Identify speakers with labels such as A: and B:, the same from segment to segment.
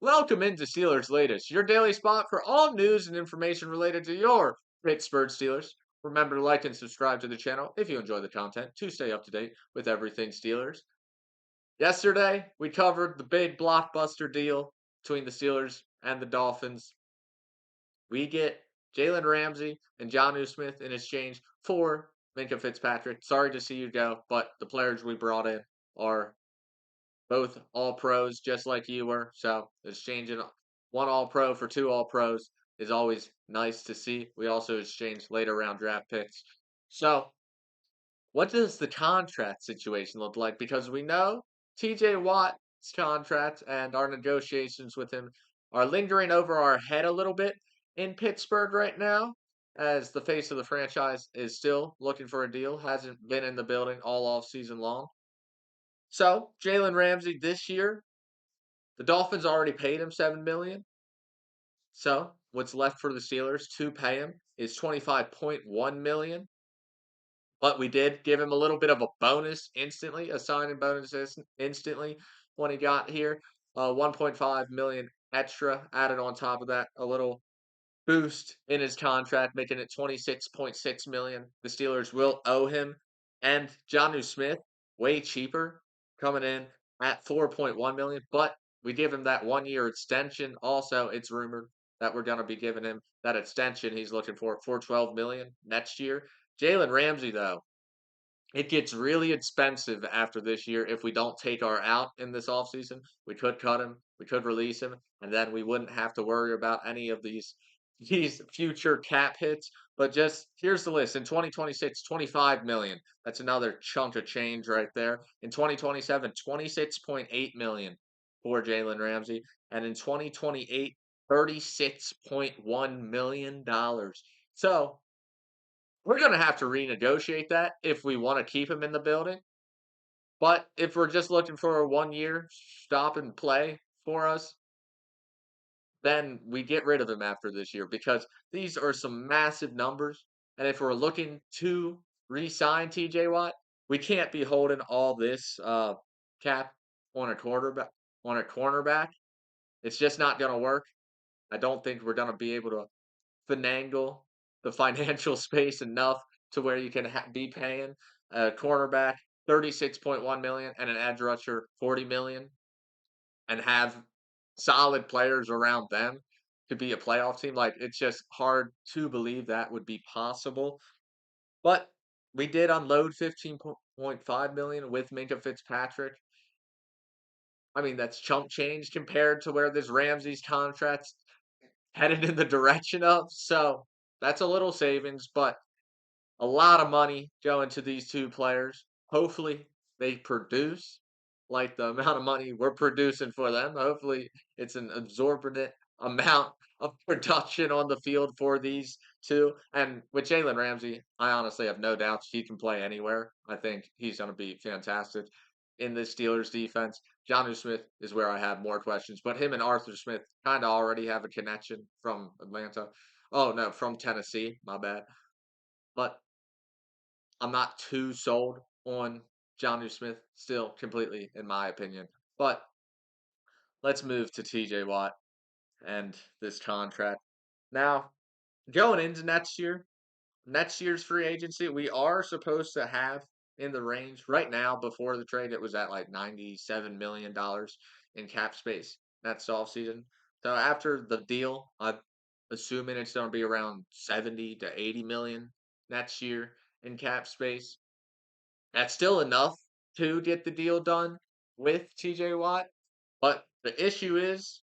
A: Welcome into Steelers Latest, your daily spot for all news and information related to your Pittsburgh Steelers. Remember to like and subscribe to the channel if you enjoy the content to stay up to date with everything Steelers. Yesterday, we covered the big blockbuster deal between the Steelers and the Dolphins. We get Jalen Ramsey and Jonnu Smith in exchange for Minkah Fitzpatrick. Sorry to see you go, but the players we brought in are both all pros, just like you were. So exchanging one all pro for two all pros is always nice to see. We also exchanged later round draft picks. So, what does the contract situation look like? Because we know TJ Watt's contract and our negotiations with him are lingering over our head a little bit in Pittsburgh right now, as the face of the franchise is still looking for a deal, hasn't been in the building all off season long. So, Jalen Ramsey this year, the Dolphins already paid him $7 million. So what's left for the Steelers to pay him is $25.1 million. But we did give him a little bit of a bonus instantly, a signing bonus instantly when he got here. 1.5 million extra added on top of that, a little boost in his contract, making it 26.6 million. The Steelers will owe him. And Jonnu Smith, way cheaper, coming in at 4.1 million. But we give him that 1 year extension. Also, it's rumored that we're going to be giving him that extension he's looking for 12 million next year. Jalen Ramsey, though, it gets really expensive after this year if we don't take our out in this offseason. We could cut him, we could release him, and then we wouldn't have to worry about any of these future cap hits. But just here's the list. In 2026, 25 million. That's another chunk of change right there. In 2027, 26.8 million for Jalen Ramsey. And in 2028, $36.1 million. So we're going to have to renegotiate that if we want to keep him in the building. But if we're just looking for a 1 year stop and play for us, then we get rid of him after this year because these are some massive numbers. And if we're looking to re-sign TJ Watt, we can't be holding all this cap on a quarterback on a cornerback. It's just not going to work. I don't think we're going to be able to finagle the financial space enough to where you can be paying a cornerback 36.1 million and an edge rusher 40 million and have solid players around them to be a playoff team. Like, it's just hard to believe that would be possible. But we did unload 15.5 million with Minkah Fitzpatrick. I mean, that's chump change compared to where this Ramsey's contract's headed in the direction of. So that's a little savings, but a lot of money going to these two players. Hopefully they produce like the amount of money we're producing for them. Hopefully it's an absorbent amount of production on the field for these two. And with Jalen Ramsey, I honestly have no doubts he can play anywhere. I think he's going to be fantastic in this Steelers defense. Jonnu Smith is where I have more questions, but him and Arthur Smith kind of already have a connection from Atlanta. Oh no, from Tennessee. My bad. But I'm not too sold on Jonnu Smith still completely, in my opinion. But let's move to TJ Watt and this contract. Now, going into next year's free agency, we are supposed to have in the range right now. Before the trade, it was at like $97 million in cap space next offseason. So after the deal, I'm assuming it's going to be around 70 to 80 million next year in cap space. That's still enough to get the deal done with TJ Watt. But the issue is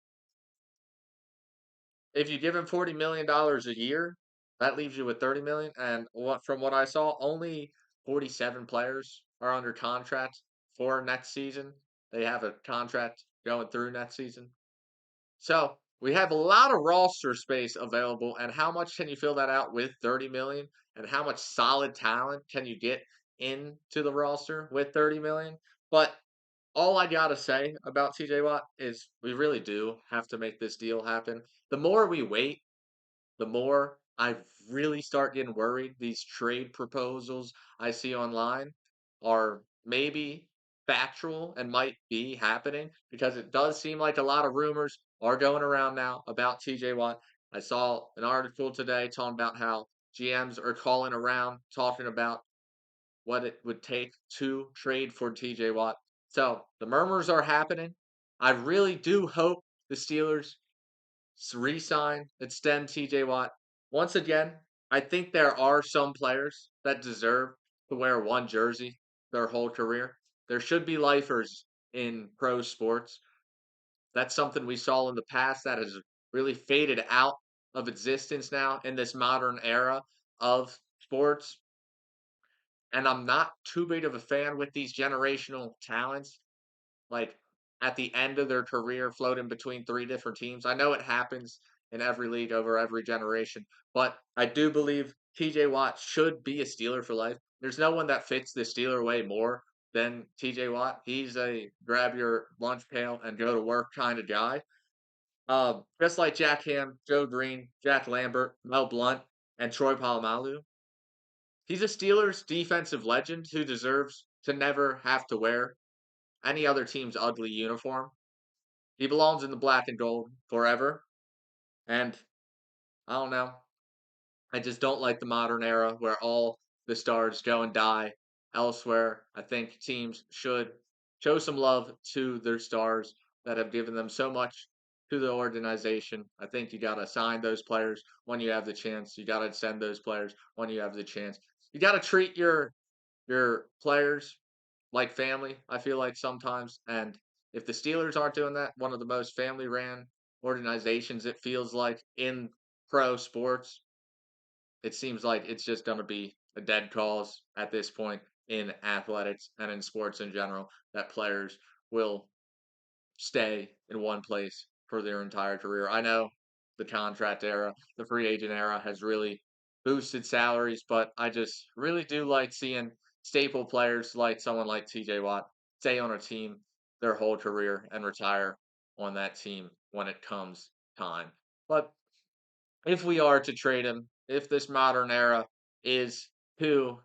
A: if you give him $40 million a year, that leaves you with 30 million. And from what I saw, only 47 players are under contract for next season. They have a contract going through next season. So we have a lot of roster space available. And how much can you fill that out with 30 million? And how much solid talent can you get into the roster with 30 million? But all I gotta say about TJ Watt is we really do have to make this deal happen. The more we wait, the more I really start getting worried. These trade proposals I see online are maybe factual and might be happening because it does seem like a lot of rumors are going around now about TJ Watt. I saw an article today talking about how GMs are calling around talking about what it would take to trade for TJ Watt. So the murmurs are happening. I really do hope the Steelers re-sign, extend TJ Watt. Once again, I think there are some players that deserve to wear one jersey their whole career. There should be lifers in pro sports. That's something we saw in the past that has really faded out of existence now in this modern era of sports. And I'm not too big of a fan with these generational talents, like at the end of their career, floating between three different teams. I know it happens in every league over every generation, but I do believe TJ Watt should be a Steeler for life. There's no one that fits the Steeler way more than TJ Watt. He's a grab your lunch pail and go to work kind of guy. Just like Jack Ham, Joe Green, Jack Lambert, Mel Blunt, and Troy Polamalu. He's a Steelers defensive legend who deserves to never have to wear any other team's ugly uniform. He belongs in the black and gold forever. And I don't know. I just don't like the modern era where all the stars go and die elsewhere. I think teams should show some love to their stars that have given them so much to the organization. I think you got to sign those players when you have the chance. You got to send those players when you have the chance. You got to treat your players like family, I feel like sometimes. And if the Steelers aren't doing that, one of the most family ran organizations, it feels like in pro sports, it seems like it's just going to be a dead cause at this point in athletics and in sports in general that players will stay in one place for their entire career. I know the contract era, the free agent era has really boosted salaries, but I just really do like seeing staple players like someone like TJ Watt stay on a team their whole career and retire on that team when it comes time. But if we are to trade him, if this modern era is to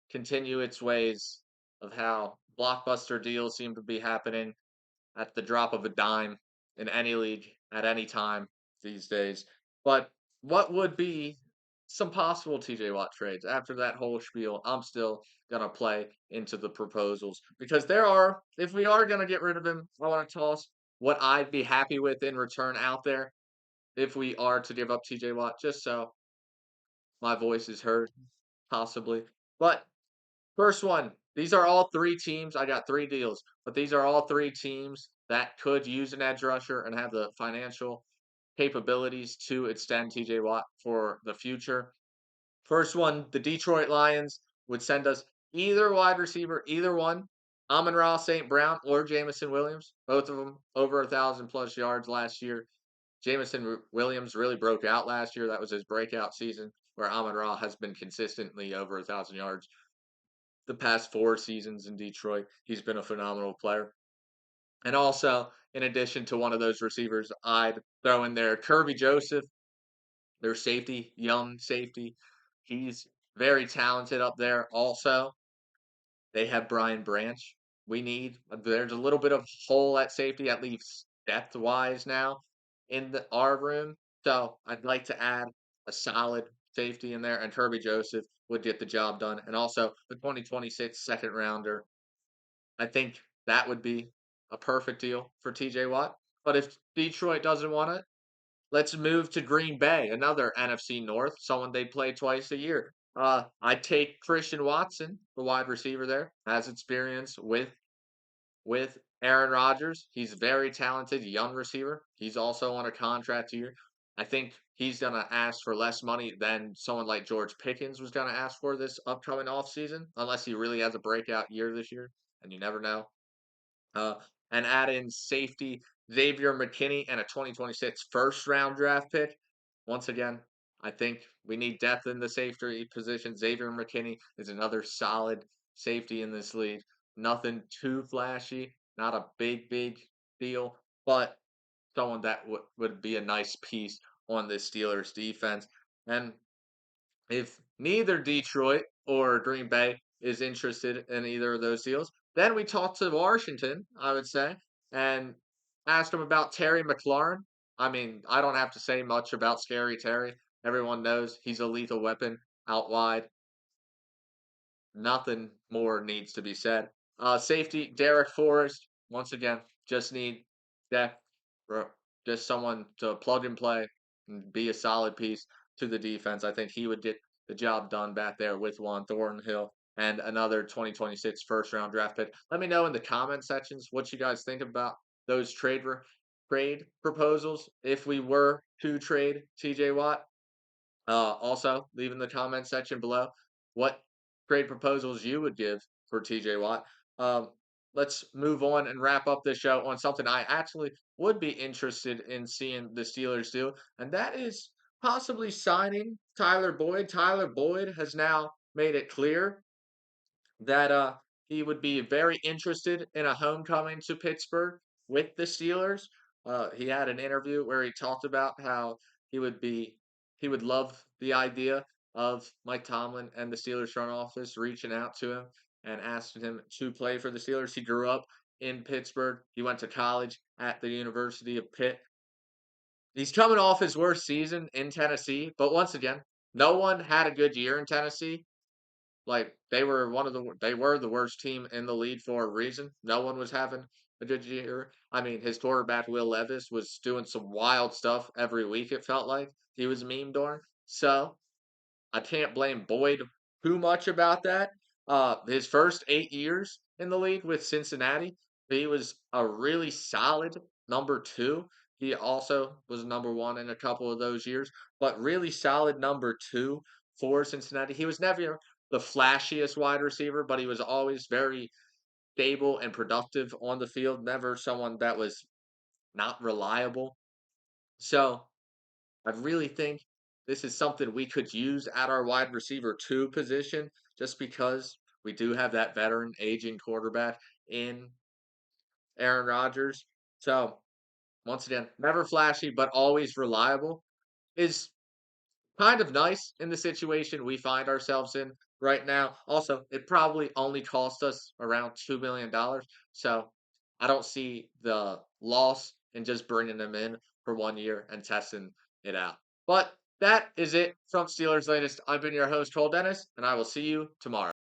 A: continue its ways of how blockbuster deals seem to be happening at the drop of a dime in any league at any time these days. But what would be some possible TJ Watt trades after that whole spiel? I'm still gonna play into the proposals because there are, if we are gonna get rid of him, I want to toss what I'd be happy with in return out there if we are to give up TJ Watt, just so my voice is heard, possibly. But first one, these are all three teams. I got three deals, but these are all three teams that could use an edge rusher and have the financial capabilities to extend TJ Watt for the future. First one, the Detroit Lions would send us either wide receiver, either one, Amon-Ra St. Brown or Jameson Williams, both of them over 1,000+ yards last year. Jameson Williams really broke out last year. That was his breakout season, where Amon-Ra has been consistently over 1,000 yards the past 4 seasons in Detroit. He's been a phenomenal player. And also, in addition to one of those receivers, I'd throw in there Kirby Joseph, their safety, young safety. He's very talented up there. Also, they have Brian Branch. There's a little bit of hole at safety, at least depth wise now in our room. So I'd like to add a solid safety in there, and Kirby Joseph would get the job done. And also the 2026 second rounder. I think that would be a perfect deal for TJ Watt. But if Detroit doesn't want it, let's move to Green Bay, another NFC North, someone they play twice a year. I'd take Christian Watson, the wide receiver there, has experience with Aaron Rodgers. He's a very talented young receiver. He's also on a contract year. I think he's going to ask for less money than someone like George Pickens was going to ask for this upcoming offseason, unless he really has a breakout year this year, and you never know. Uh, and add in safety Xavier McKinney and a 2026 first round draft pick. Once again, I think we need depth in the safety position. Xavier McKinney is another solid safety in this league. Nothing too flashy, not a big deal, but someone that would be a nice piece on this Steelers defense. And if neither Detroit or Green Bay is interested in either of those deals, Then we talked to Washington, I would say, and asked him about Terry McLaurin. I mean, I don't have to say much about Scary Terry. Everyone knows he's a lethal weapon out wide. Nothing more needs to be said. Safety, Derek Forrest. Once again, just need depth, or just someone to plug and play and be a solid piece to the defense. I think he would get the job done back there with Juan Thornhill and another 2026 first round draft pick. Let me know in the comment sections what you guys think about those trade proposals if we were to trade TJ Watt. Also, leave in the comment section below what trade proposals you would give for TJ Watt. Um, let's move on and wrap up this show on something I actually would be interested in seeing the Steelers do, and that is possibly signing Tyler Boyd. Tyler Boyd has now made it clear that he would be very interested in a homecoming to Pittsburgh with the Steelers. He had an interview where he talked about how he would be he would love the idea of Mike Tomlin and the Steelers front office reaching out to him and asking him to play for the Steelers. He grew up in Pittsburgh. He went to college at the University of Pitt. He's coming off his worst season in Tennessee, but once again, no one had a good year in Tennessee. Like, they were the worst team in the league for a reason. No one was having a good year. I mean, his quarterback, Will Levis, was doing some wild stuff every week, it felt like. He was memed on. So, I can't blame Boyd too much about that. His first 8 years in the league with Cincinnati, he was a really solid number two. He also was number one in a couple of those years, but really solid number two for Cincinnati. He was never the flashiest wide receiver, but he was always very stable and productive on the field. Never someone that was not reliable. So I really think this is something we could use at our wide receiver two position just because we do have that veteran aging quarterback in Aaron Rodgers. So once again, never flashy, but always reliable is kind of nice in the situation we find ourselves in right now. Also, it probably only cost us around $2 million. So I don't see the loss in just bringing them in for 1 year and testing it out. But that is it from Steelers Latest. I've been your host, Cole Dennis, and I will see you tomorrow.